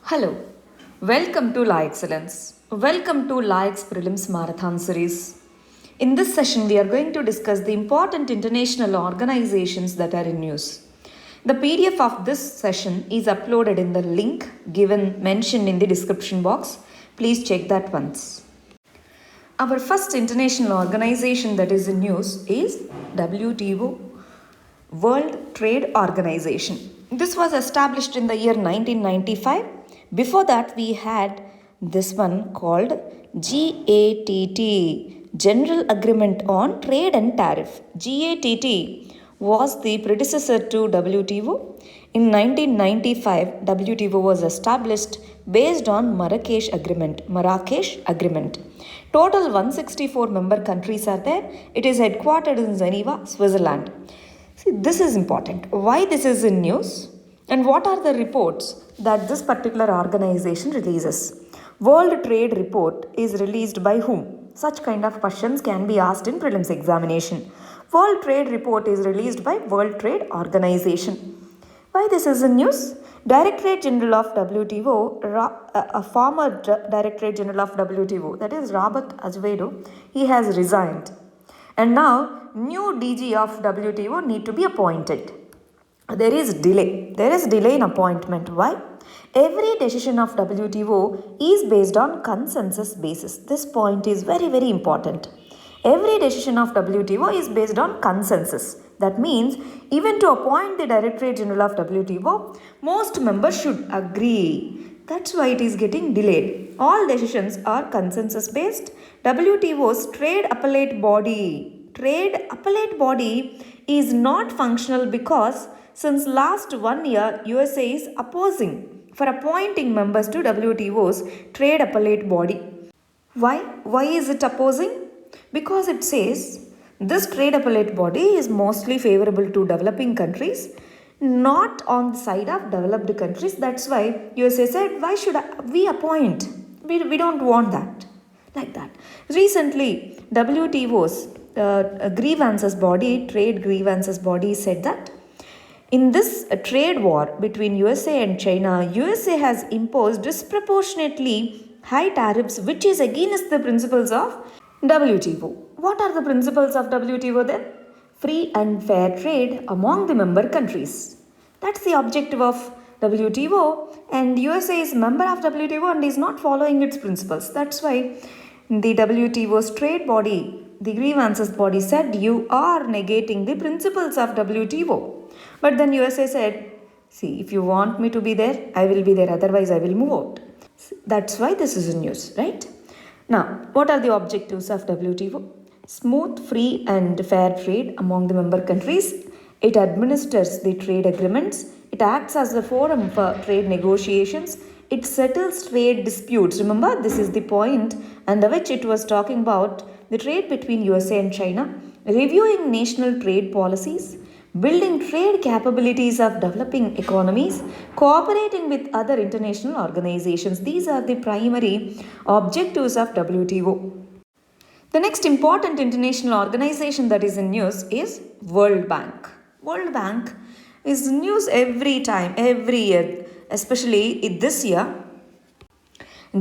Hello, welcome to La Excellence. Welcome to La Ex Prelims Marathon Series. In this session, we are going to discuss the important international organizations that are in news. The PDF of this session is uploaded in the link mentioned in the description box. Please check that once. Our first international organization that is in news is WTO, World Trade Organization. This was established in the year 1995. Before that, we had this one called GATT, General Agreement on Trade and Tariff. GATT was the predecessor to WTO. In 1995, WTO was established based on Marrakesh Agreement. Total 164 member countries are there. It is headquartered in Geneva, Switzerland. See, this is important. Why this is in news? And what are the reports that this particular organization releases? World Trade Report is released by whom? Such kind of questions can be asked in prelims examination. World Trade Report is released by World Trade Organization. Why this is in news? Directorate General of WTO, a former Directorate General of WTO, that is Robert Azevedo, he has resigned. And now new DG of WTO need to be appointed. There is delay in appointment. Why? Every decision of WTO is based on consensus basis. This point is very, very important. Every decision of WTO is based on consensus. That means even to appoint the Directorate General of WTO, most members should agree. That's why it is getting delayed. All decisions are consensus based. WTO's trade appellate body is not functional because since last 1 year, USA is opposing for appointing members to WTO's trade appellate body. Why? Why is it opposing? Because it says this trade appellate body is mostly favorable to developing countries, not on the side of developed countries. That's why USA said, why should we appoint? We don't want that. Like that. Recently, WTO's trade grievances body said that in this trade war between USA and China, USA has imposed disproportionately high tariffs, which is against the principles of WTO. What are the principles of WTO then? Free and fair trade among the member countries. That's the objective of WTO, and USA is member of WTO and is not following its principles. That's why the WTO's trade body, the grievances body, said you are negating the principles of WTO. But then USA said, see, if you want me to be there, I will be there. Otherwise, I will move out. That's why this is in news, right? Now, what are the objectives of WTO? Smooth, free and fair trade among the member countries. It administers the trade agreements. It acts as a forum for trade negotiations. It settles trade disputes. Remember, this is the point under which it was talking about the trade between USA and China. Reviewing national trade policies. Building trade capabilities of developing economies, cooperating with other international organizations. These are the primary objectives of WTO. The next important international organization that is in news is World Bank. World Bank is in news every year, especially this year.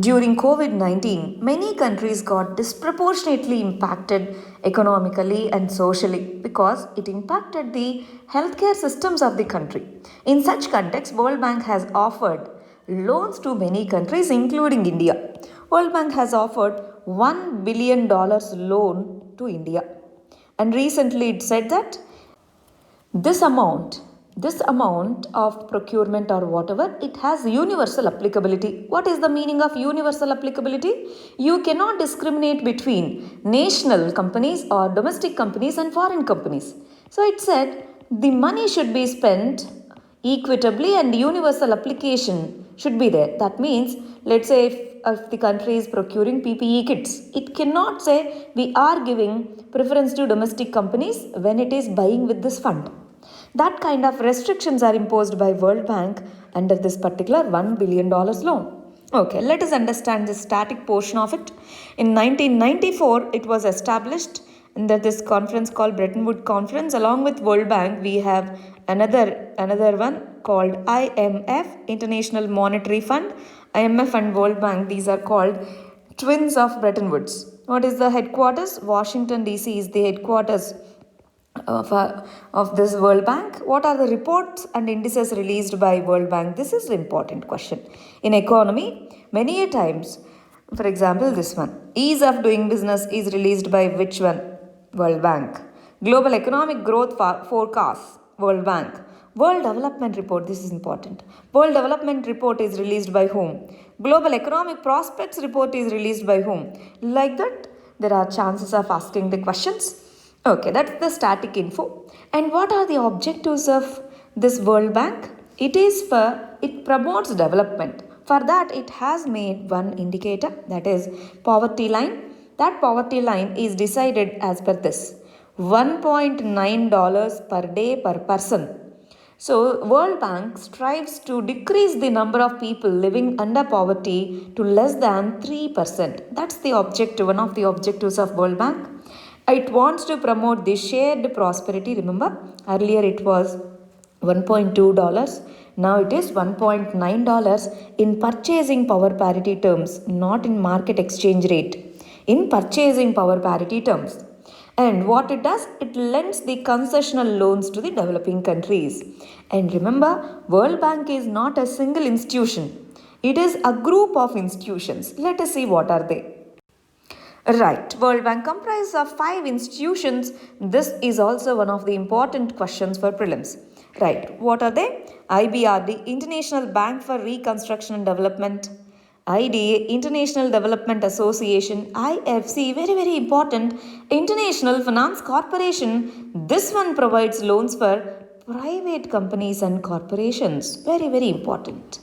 During COVID-19, many countries got disproportionately impacted economically and socially because it impacted the healthcare systems of the country. In such context, World Bank has offered loans to many countries including India. World Bank has offered $1 billion loan to India. And recently it said that this amount of procurement or whatever, it has universal applicability. What is the meaning of universal applicability? You cannot discriminate between national companies or domestic companies and foreign companies. So it said the money should be spent equitably and universal application should be there. That means, let's say if the country is procuring PPE kits, it cannot say we are giving preference to domestic companies when it is buying with this fund. That kind of restrictions are imposed by World Bank under this particular $1 billion loan. Okay, let us understand the static portion of it. In 1994, it was established under this conference called Bretton Woods Conference. Along with World Bank, we have another one, called IMF, International Monetary Fund. IMF and World Bank, these are called twins of Bretton Woods. What is the headquarters? Washington DC is the headquarters of this World Bank. What are the reports and indices released by World Bank? This is an important question. In economy, many a times, for example, this one, ease of doing business is released by which one? World Bank. Global economic growth forecast, World Bank. World Development Report, this is important. World Development Report is released by whom? Global Economic Prospects Report is released by whom? Like that, there are chances of asking the questions. Okay, that's the static info. And what are the objectives of this World Bank? It promotes development. For that, it has made one indicator, that is poverty line. That poverty line is decided as per this $1.9 per day per person. So, World Bank strives to decrease the number of people living under poverty to less than 3%. That's the objective, one of the objectives of World Bank. It wants to promote the shared prosperity. Remember, earlier it was $1.2. Now it is $1.9 in purchasing power parity terms, not in market exchange rate. In purchasing power parity terms. And what it does, it lends the concessional loans to the developing countries. And remember, World Bank is not a single institution. It is a group of institutions. Let us see what are they. Right, World Bank comprises of 5 institutions. This is also one of the important questions for prelims. Right, what are they? IBRD, International Bank for Reconstruction and Development. IDA, International Development Association. IFC, very very important, International Finance Corporation. This one provides loans for private companies and corporations. Very very important.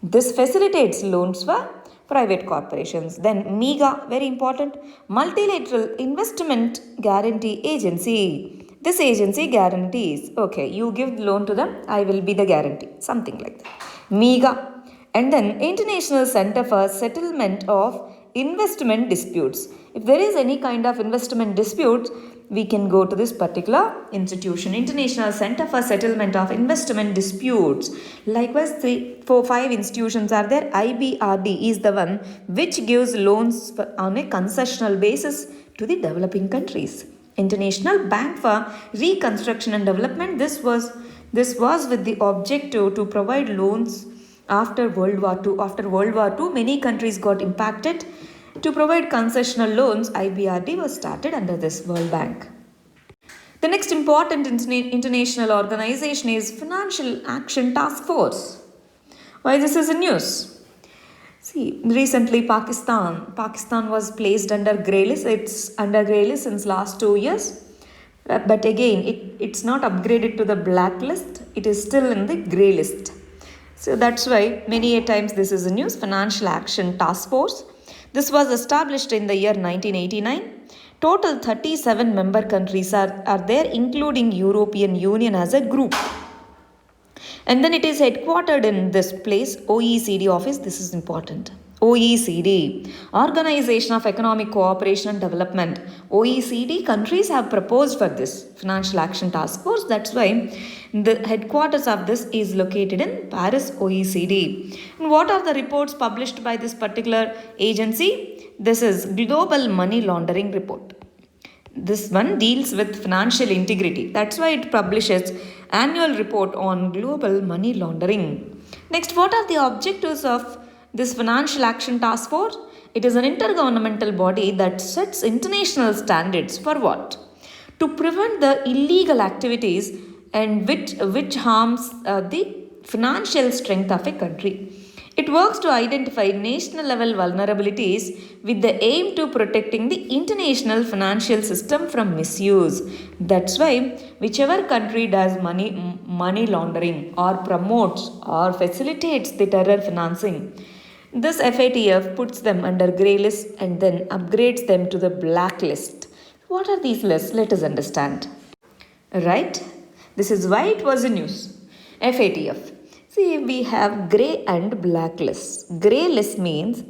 This facilitates loans for private corporations. Then MIGA, very important, Multilateral Investment Guarantee Agency. This agency guarantees, okay, you give loan to them, I will be the guarantee, something like that. MIGA. And then International Center for Settlement of Investment Disputes. If there is any kind of investment dispute, we can go to this particular institution, International Center for Settlement of Investment Disputes. Likewise, 3, 4, 5 institutions are there. IBRD is the one which gives loans on a concessional basis to the developing countries. International Bank for Reconstruction and Development. This was with the objective to provide loans after World War II. After World War II, many countries got impacted. To provide concessional loans, IBRD was started under this World Bank. The next important international organization is Financial Action Task Force. Why this is in news? See, recently Pakistan was placed under grey list. It's under grey list since last 2 years. But again, it's not upgraded to the blacklist. It is still in the grey list. So that's why many a times this is a news. Financial Action Task Force. This was established in the year 1989. Total 37 member countries are there, including European Union as a group. And then it is headquartered in this place, OECD office. This is important. OECD, Organization of Economic Cooperation and Development. OECD countries have proposed for this Financial Action Task Force. That's why the headquarters of this is located in Paris, OECD. And what are the reports published by this particular agency? This is Global Money Laundering Report. This one deals with financial integrity. That's why it publishes annual report on global money laundering. Next, what are the objectives of this Financial Action Task Force? It is an intergovernmental body that sets international standards for what? To prevent the illegal activities and which harms the financial strength of a country. It works to identify national level vulnerabilities with the aim to protecting the international financial system from misuse. That's why whichever country does money laundering or promotes or facilitates the terror financing, this FATF puts them under grey list and then upgrades them to the black list. What are these lists? Let us understand. Right? This is why it was in news. FATF. See, we have grey and black lists. Grey list means,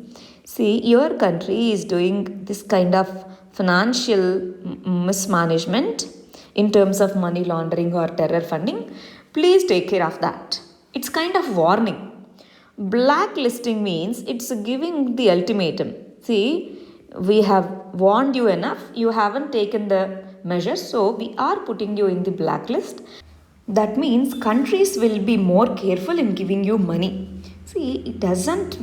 see, your country is doing this kind of financial mismanagement in terms of money laundering or terror funding. Please take care of that. It's kind of warning. Blacklisting means it's giving the ultimatum. See, we have warned you enough, you haven't taken the measures, so we are putting you in the blacklist. That means countries will be more careful in giving you money. See, it doesn't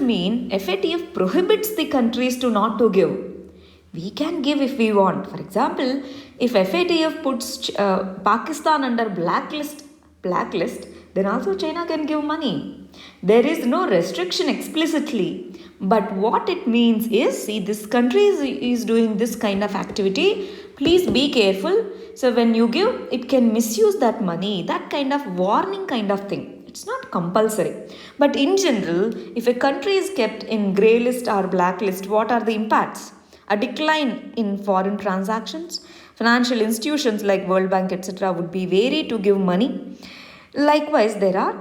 mean FATF prohibits the countries to not to give. We can give if we want. For example, if FATF puts Pakistan under blacklist, then also China can give money. There is no restriction explicitly. But what it means is, see, this country is doing this kind of activity. Please be careful. So when you give, it can misuse that money. That kind of warning kind of thing. It's not compulsory. But in general, if a country is kept in grey list or blacklist, what are the impacts? A decline in foreign transactions. Financial institutions like World Bank, etc., would be wary to give money. Likewise, there are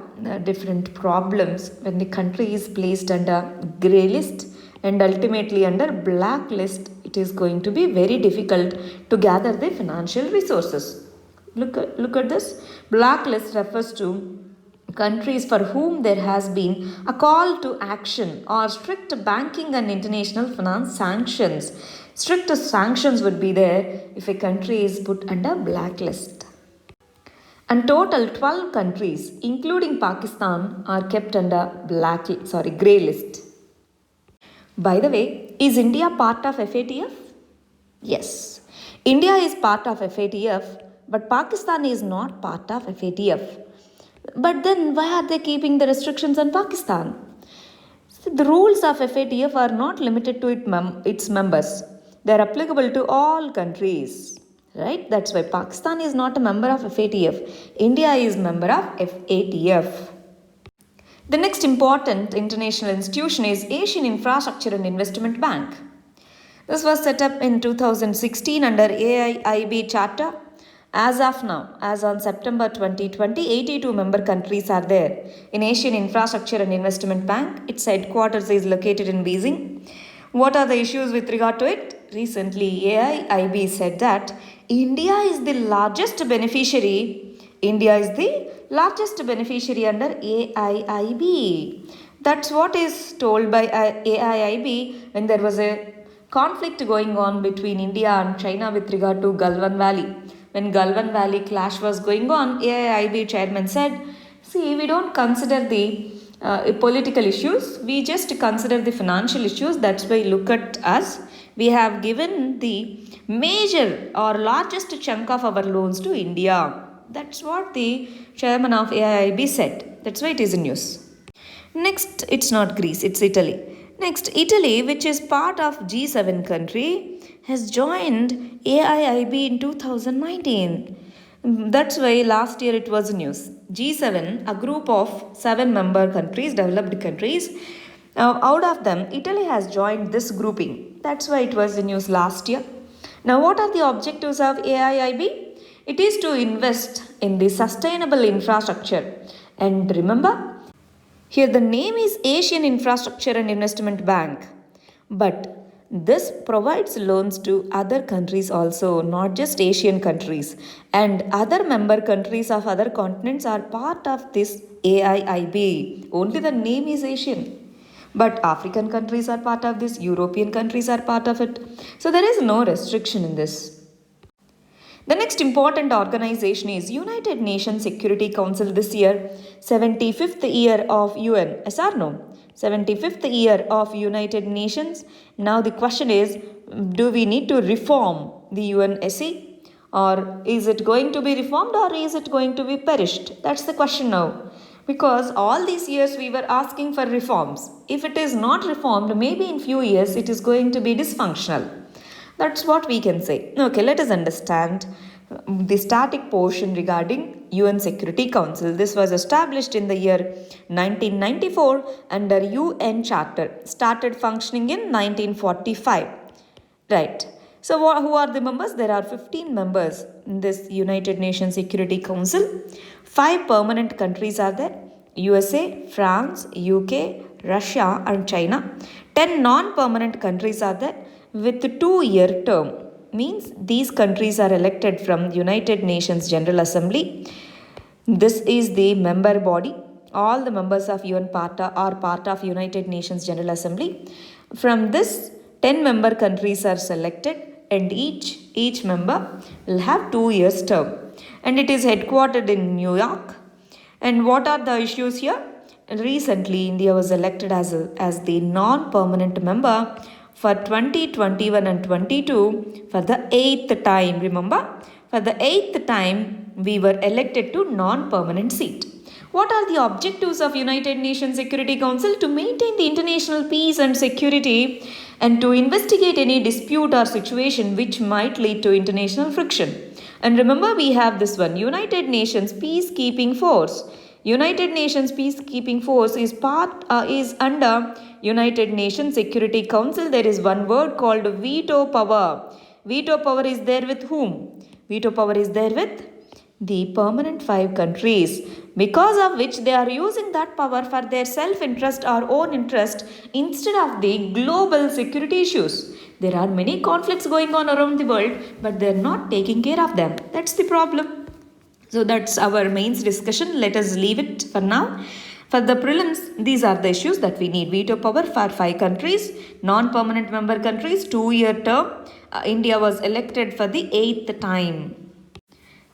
different problems when the country is placed under grey list and ultimately under blacklist. It is going to be very difficult to gather the financial resources. Look at this. Blacklist refers to countries for whom there has been a call to action or strict banking and international finance sanctions. Strict sanctions would be there if a country is put under blacklist. And total 12 countries, including Pakistan, are kept under grey list. By the way, is India part of FATF? Yes. India is part of FATF, but Pakistan is not part of FATF. But then why are they keeping the restrictions on Pakistan? So the rules of FATF are not limited to its members. They are applicable to all countries. Right? That's why Pakistan is not a member of FATF. India is member of FATF. The next important international institution is Asian Infrastructure and Investment Bank. This was set up in 2016 under AIIB Charter. As of now, as on September 2020, 82 member countries are there in Asian Infrastructure and Investment Bank. Its headquarters is located in Beijing. What are the issues with regard to it? Recently, AIIB said that India is the largest beneficiary. India is the largest beneficiary under AIIB. That's what is told by AIIB when there was a conflict going on between India and China with regard to Galwan Valley. When Galwan Valley clash was going on, AIIB chairman said, see, we don't consider the political issues, we just consider the financial issues. That's why look at us. We have given the major or largest chunk of our loans to India. That's what the chairman of AIIB said. That's why it is in news. Next, it's not Greece, it's Italy. Next, Italy, which is part of G7 country, has joined AIIB in 2019. That's why last year it was news. G7, a group of 7 member countries, developed countries. Out of them, Italy has joined this grouping. That's why it was the news last year. Now, what are the objectives of AIIB? It is to invest in the sustainable infrastructure. And remember, here the name is Asian Infrastructure and Investment Bank. But this provides loans to other countries also, not just Asian countries. And other member countries of other continents are part of this AIIB. Only the name is Asian. But African countries are part of this, European countries are part of it. So there is no restriction in this. The next important organization is United Nations Security Council this year, 75th year of UN. Yes or no? 75th year of United Nations. Now the question is, do we need to reform the UNSC? Or is it going to be reformed or is it going to be perished? That's the question now. Because all these years we were asking for reforms. If it is not reformed, maybe in few years it is going to be dysfunctional. That's what we can say. Okay, let us understand the static portion regarding UN Security Council. This was established in the year 1994 under UN Charter. Started functioning in 1945. Right. So who are the members? There are 15 members in this United Nations Security Council. 5 permanent countries are there. USA, France, UK, Russia and China. 10 non-permanent countries are there with 2-year term. Means these countries are elected from United Nations General Assembly. This is the member body. All the members of UN are part of United Nations General Assembly. From this, 10 member countries are selected, and each member will have 2 years term, and it is headquartered in New York. And what are the issues here? Recently, India was elected as the non-permanent member for 2021 and 22 for the 8th time. Remember, for the 8th time, we were elected to non-permanent seat. What are the objectives of United Nations Security Council? To maintain the international peace and security, and to investigate any dispute or situation which might lead to international friction. And remember, we have this one, United Nations Peacekeeping Force. United Nations Peacekeeping Force is under United Nations Security Council. There is one word called veto power. Veto power is there with whom? Veto power is there with the permanent 5 countries, because of which they are using that power for their self-interest or own interest instead of the global security issues. There are many conflicts going on around the world, but they are not taking care of them. That's the problem. So that's our mains discussion. Let us leave it for now. For the prelims, these are the issues that we need. Veto power for 5 countries, non-permanent member countries, 2-year term. India was elected for the 8th time.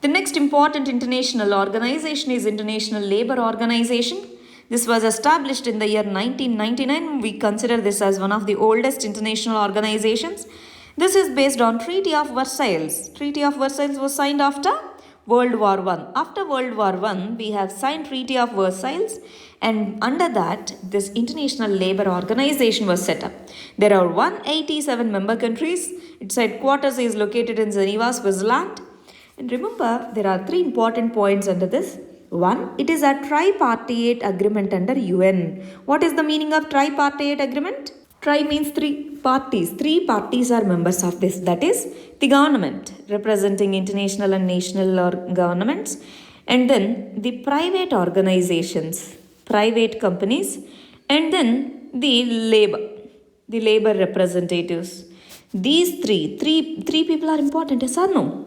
The next important international organization is International Labour Organization. This was established in the year 1999. We consider this as one of the oldest international organizations. This is based on Treaty of Versailles. Treaty of Versailles was signed after World War I. After World War I, we have signed Treaty of Versailles, and under that, this International Labour Organization was set up. There are 187 member countries. Its headquarters is located in Geneva, Switzerland. And remember, there are 3 important points under this. 1, it is a tripartite agreement under UN. What is the meaning of tripartite agreement? Tri means 3 parties. 3 parties are members of this. That is the government, representing international and national governments, and then the private organizations, private companies, and then the labor representatives. These three people are important, yes or no?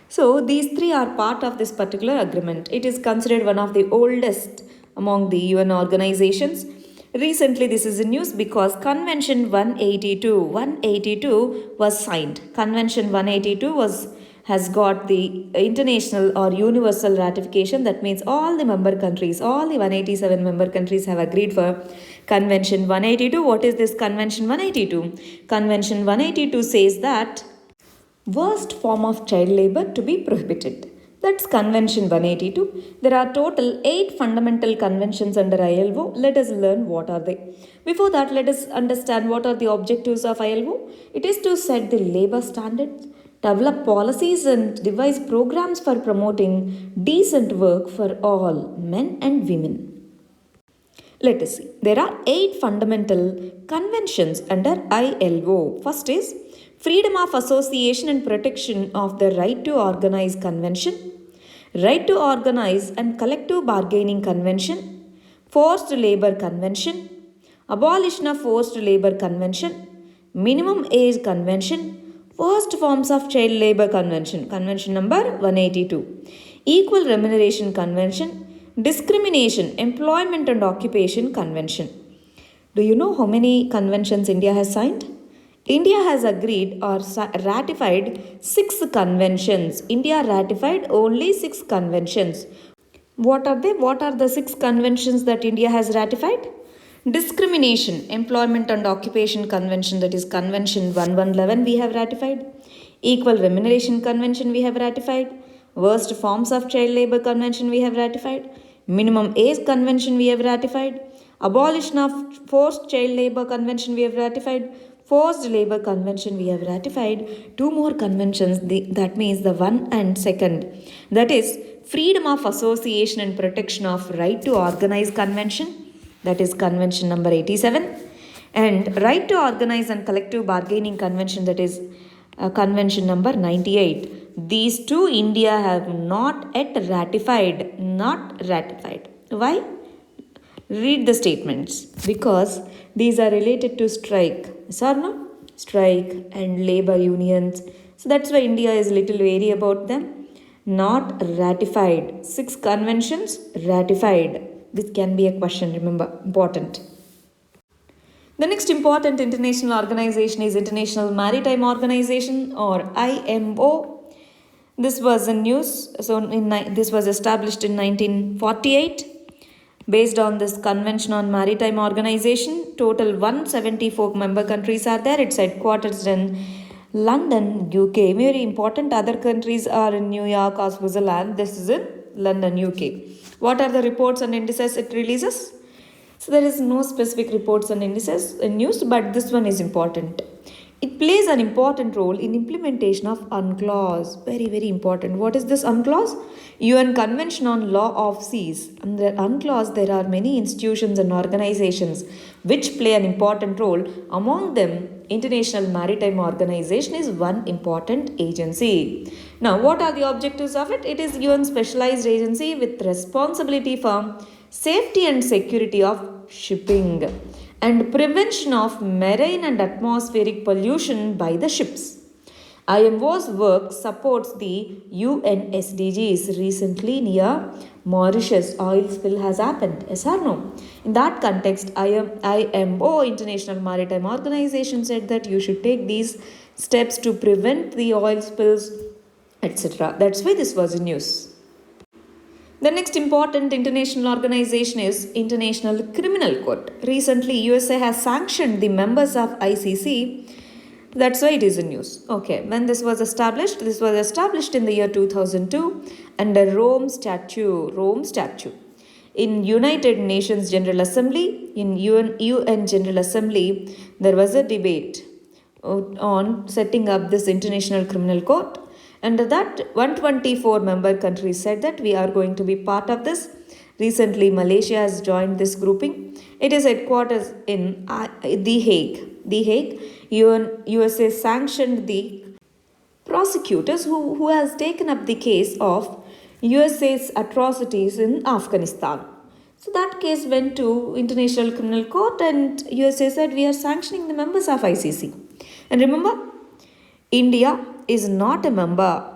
So these 3 are part of this particular agreement. It is considered one of the oldest among the UN organizations. Recently, this is in news because Convention 182 was signed. Convention 182 has got the international or universal ratification. That means all the member countries, all the 187 member countries have agreed for Convention 182. What is this Convention 182? Convention 182 says that worst form of child labor to be prohibited. That's Convention 182. There are total 8 fundamental conventions under ILO. Let us learn what are they. Before that, let us understand what are the objectives of ILO. It is to set the labor standards, develop policies, and devise programs for promoting decent work for all, men and women. Let us see. There are 8 fundamental conventions under ILO. First is Freedom of Association and Protection of the Right to Organize Convention, Right to Organize and Collective Bargaining Convention, Forced Labor Convention, Abolition of Forced Labor Convention, Minimum Age Convention, Worst Forms of Child Labor Convention, Convention number 182, Equal Remuneration Convention, Discrimination, Employment and Occupation Convention. Do you know how many conventions India has signed? India has agreed or ratified 6 conventions. India ratified only 6 conventions. What are they? What are the 6 conventions that India has ratified? Discrimination, Employment and Occupation Convention, that is Convention 1111 we have ratified. Equal Remuneration Convention we have ratified. Worst Forms of Child Labor Convention we have ratified. Minimum Age Convention we have ratified. Abolition of Forced Child Labor Convention we have ratified. Forced Labor Convention we have ratified. 2 more conventions, that means the 1 and 2nd. That is Freedom of Association and Protection of Right to Organize Convention. That is Convention number 87. And Right to Organize and Collective Bargaining Convention, that is Convention number 98. These 2 India have not yet ratified. Not ratified. Why? Read the statements. Because these are related to strike. Yes or no? Strike and labor unions. So that's why India is little wary about them. not ratified. 6 conventions ratified. This can be a question, remember, important. The next important international organization is International Maritime Organization or IMO. This was a news. This was established in 1948. Based on this Convention on Maritime Organization, total 174 member countries are there. Its headquarters in London, UK. Very important. Other countries are in New York or Switzerland. This is in London, UK. What are the reports and indices it releases? So there is no specific reports and indices in news, but this one is important. It plays an important role in implementation of UNCLOS. Very, very important. What is this UNCLOS? UN Convention on Law of Seas. Under UNCLOS, there are many institutions and organizations which play an important role. Among them, International Maritime Organization is one important agency. Now, what are the objectives of it? It is UN specialized agency with responsibility for safety and security of shipping and prevention of marine and atmospheric pollution by the ships. IMO's work supports the UN SDGs. Recently, near Mauritius, oil spill has happened. Yes or no? In that context, IMO, International Maritime Organization, said that you should take these steps to prevent the oil spills, etc. That's why this was in news. The next important international organization is International Criminal Court. Recently, USA has sanctioned the members of ICC. That's why it is in news. Okay, when this was established? This was established in the year 2002 under Rome Statute. In United Nations General Assembly, in UN General Assembly, there was a debate on setting up this International Criminal Court. Under that, 124 member countries said that we are going to be part of this. Recently, Malaysia has joined this grouping. It is headquarters in The Hague. USA sanctioned the prosecutors who has taken up the case of USA's atrocities in Afghanistan. So that case went to International Criminal Court and USA said we are sanctioning the members of ICC. And remember, India is not a member.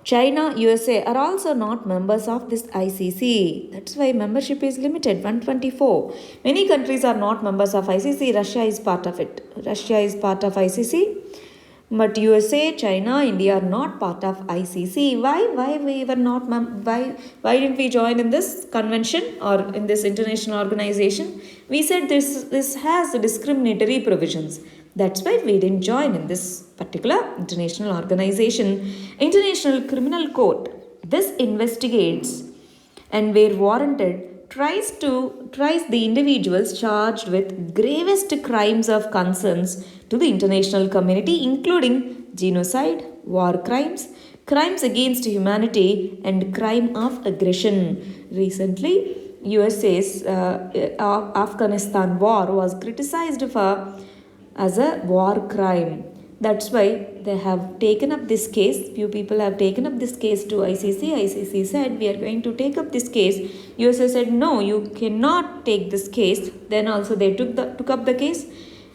China, USA are also not members of this ICC. That's why membership is limited, 124. Many countries are not members of ICC. Russia is part of it. Russia is part of ICC. But USA, China, India are not part of ICC. Why we were not why didn't we join in this convention or in this international organization? We said this has discriminatory provisions. That's why we didn't join in this particular international organization. International Criminal Court. This investigates and where warranted tries the individuals charged with gravest crimes of concerns to the international community, including genocide, war crimes, crimes against humanity, and crime of aggression. Recently, USA's Afghanistan war was criticized as a war crime. That's why they have taken up this case. Few people have taken up this case to ICC. ICC said we are going to take up this case. USA said no, you cannot take this case. Then also they took up the case.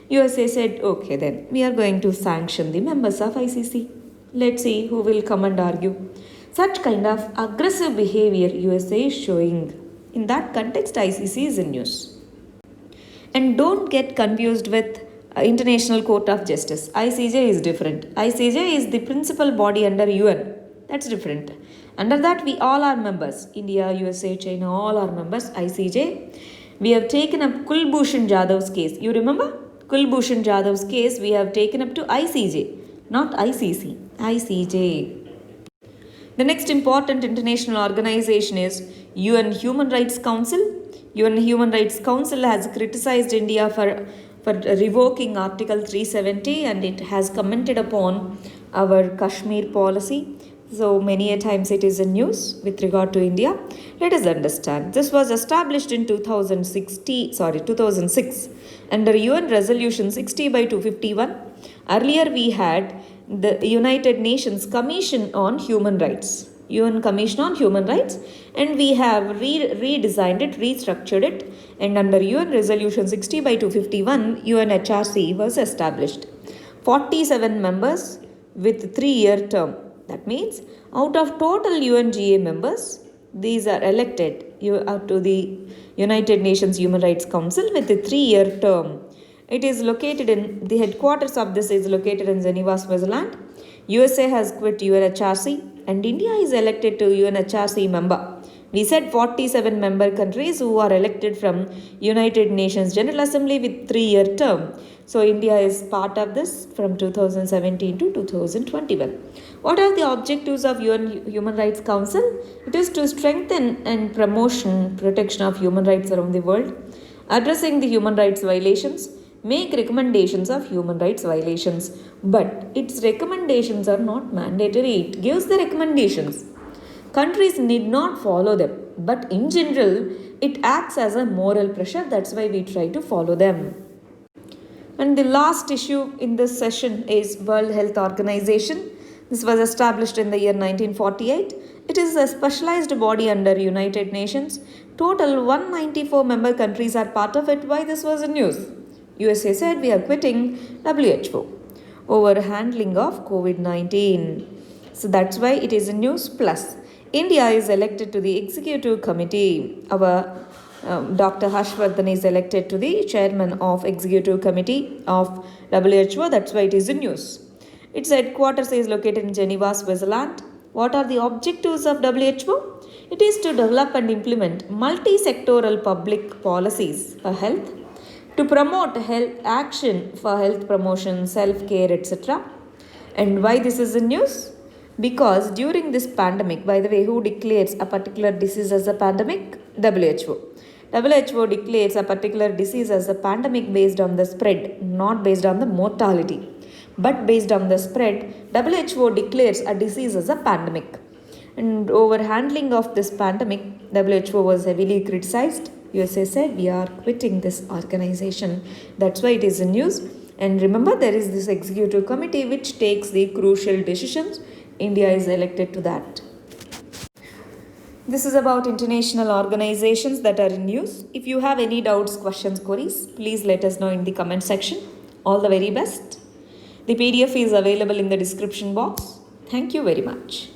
USA said okay, then we are going to sanction the members of ICC. Let's see who will come and argue. Such kind of aggressive behavior USA is showing. In that context, ICC is in news. And don't get confused with International Court of Justice. ICJ is different. ICJ is the principal body under UN. That's different. Under that, we all are members. India, USA, China, all are members. ICJ. We have taken up Kulbhushan Jadhav's case. You remember? Kulbhushan Jadhav's case we have taken up to ICJ, not ICC. ICJ. The next important international organization is UN Human Rights Council. UN Human Rights Council has criticized India for revoking Article 370 and it has commented upon our Kashmir policy. So many a times it is in news with regard to India. Let us understand. This was established in 2006 under UN Resolution 60/251. Earlier we had the United Nations Commission on Human Rights. UN Commission on Human Rights, and we have redesigned it, restructured it, and under UN Resolution 60/251, UNHRC was established. 47 members with 3-year term. That means out of total UNGA members, these are elected to the United Nations Human Rights Council with a 3-year term. It is located in, the headquarters of this is located in Geneva, Switzerland. USA has quit UNHRC and India is elected to UNHRC member. We said 47 member countries who are elected from United Nations General Assembly with 3-year term. So India is part of this from 2017 to 2021. What are the objectives of UN Human Rights Council? It is to strengthen and protection of human rights around the world, addressing the human rights violations, make recommendations of human rights violations. But its recommendations are not mandatory. It gives the recommendations. Countries need not follow them, but in general, it acts as a moral pressure. That's why we try to follow them. And the last issue in this session is World Health Organization. This was established in the year 1948. It is a specialized body under United Nations. Total 194 member countries are part of it. Why this was in news? USA said we are quitting WHO over handling of COVID-19. So that's why it is in news. Plus, India is elected to the executive committee. Our Dr. Harshvardhan is elected to the chairman of executive committee of WHO. That's why it is in news. Its headquarters is located in Geneva, Switzerland. What are the objectives of WHO? It is to develop and implement multi-sectoral public policies for health, to promote health action for health promotion, self-care, etc. And why this is in news? Because during this pandemic, by the way, who declares a particular disease as a pandemic? WHO. WHO declares a particular disease as a pandemic based on the spread, not based on the mortality. But based on the spread, WHO declares a disease as a pandemic. And over handling of this pandemic, WHO was heavily criticized. USA said we are quitting this organization. That's why it is in news. And remember, there is this executive committee which takes the crucial decisions. India is elected to that. This is about international organizations that are in news. If you have any doubts, questions, queries, please let us know in the comment section. All the very best. The PDF is available in the description box. Thank you very much.